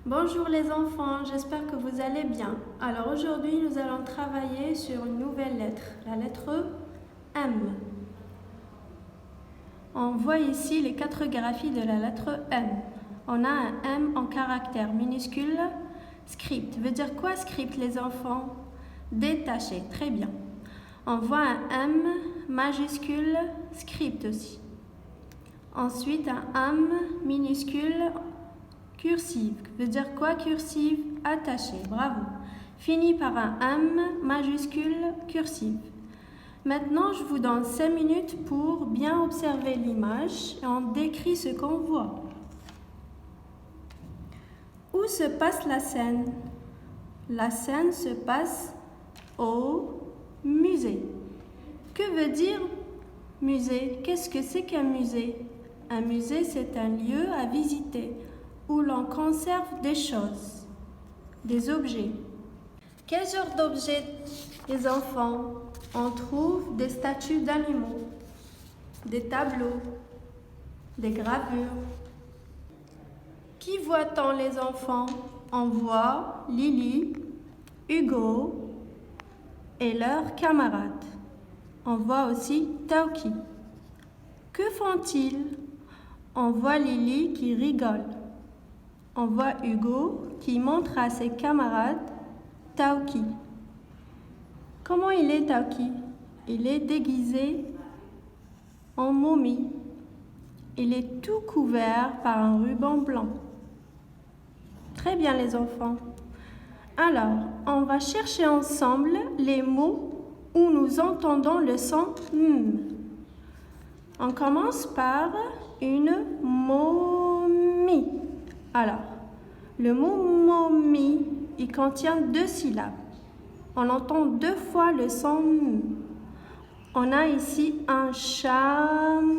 Bonjour les enfants, j'espère que vous allez bien. Alors aujourd'hui, nous allons travailler sur une nouvelle lettre, la lettre M. On voit ici les 4 graphies de la lettre M. On a un M en caractère minuscule, script. Veut dire quoi script les enfants? Détaché, très bien. On voit un M majuscule, script aussi. Ensuite un M minuscule, cursive. Veut dire quoi cursive? Attaché, bravo. Fini par un M majuscule, cursive. Maintenant, je vous donne 5 minutes pour bien observer l'image et on décrit ce qu'on voit. Où se passe la scène? La scène se passe au musée. Que veut dire musée? Qu'est-ce que c'est qu'un musée? Un musée, c'est un lieu à visiter où l'on conserve des choses, des objets. Quel genre d'objets, les enfants? On trouve des statues d'animaux, des tableaux, des gravures. Qui voit-on les enfants? On voit Lily, Hugo et leurs camarades. On voit aussi Tauki. Que font-ils? On voit Lily qui rigole. On voit Hugo qui montre à ses camarades Tauki. Comment il est Tauki? Il est déguisé en momie. Il est tout couvert par un ruban blanc. Très bien les enfants. Alors, on va chercher ensemble les mots où nous entendons le son M. On commence par une momie. Alors, le mot momie, il contient 2 syllabes. On entend 2 fois le son M. On a ici un chameau,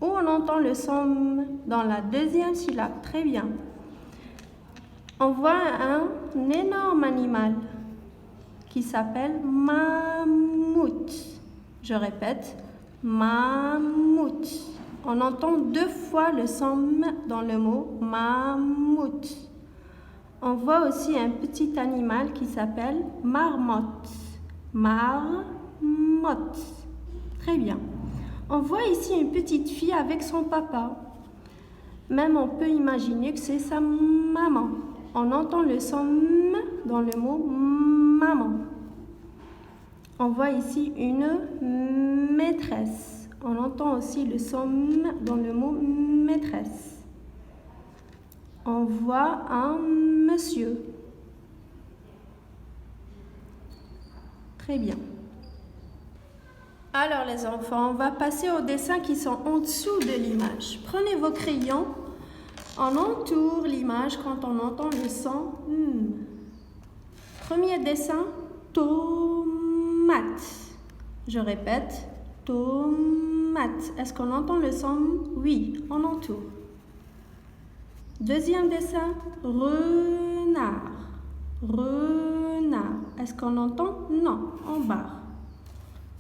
où on entend le son M dans la 2e syllabe. Très bien. On voit un énorme animal qui s'appelle mammouth. Je répète, mammouth. On entend 2 fois le son M dans le mot mammouth. On voit aussi un petit animal qui s'appelle marmotte. Marmotte. Très bien. On voit ici une petite fille avec son papa. Même on peut imaginer que c'est sa maman. On entend le son M dans le mot maman. On voit ici une maîtresse. On entend aussi le son M dans le mot maîtresse. On voit un monsieur. Très bien. Alors les enfants, on va passer aux dessins qui sont en dessous de l'image. Prenez vos crayons. On entoure l'image quand on entend le son M. Premier dessin, tomate. Je répète, tomate. Est-ce qu'on entend le son M? Oui, on entoure. Deuxième dessin, renard. Renard. Est-ce qu'on entend? Non, on barre.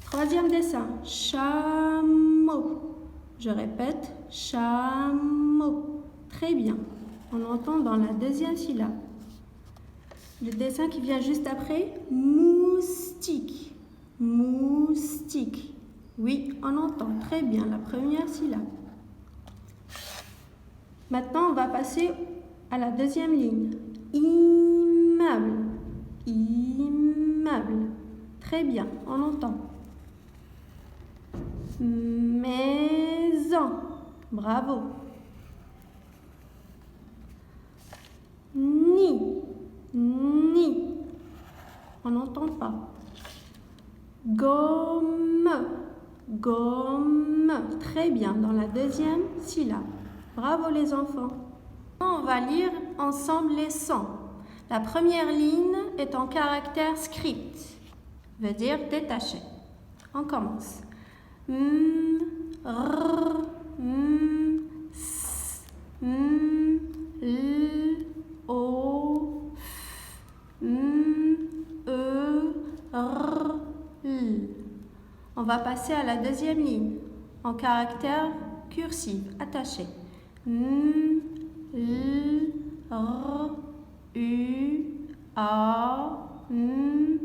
Troisième dessin, chameau. Je répète, chameau. Très bien. On entend dans la 2e syllabe. Le dessin qui vient juste après, moustique. Moustique. Oui, on entend très bien la 1re syllabe. Maintenant, on va passer à la 2e ligne. Immeuble. Immeuble. Très bien, on entend. Maison. Bravo. Nid. Nid. On n'entend pas. Gomme. Gomme. Très bien, dans la 2e syllabe. Bravo les enfants. On va lire ensemble les sons. La première ligne est en caractère script, veut dire détaché. On commence. M, R, M, S, M, L, O, F, M, E, R, L. On va passer à la 2e ligne en caractère cursif, attaché. M, L, R, U, A, N,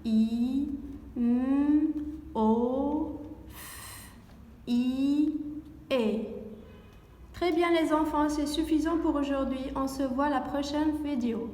I, N, O, F, I, E. Très bien les enfants, c'est suffisant pour aujourd'hui. On se voit la prochaine vidéo.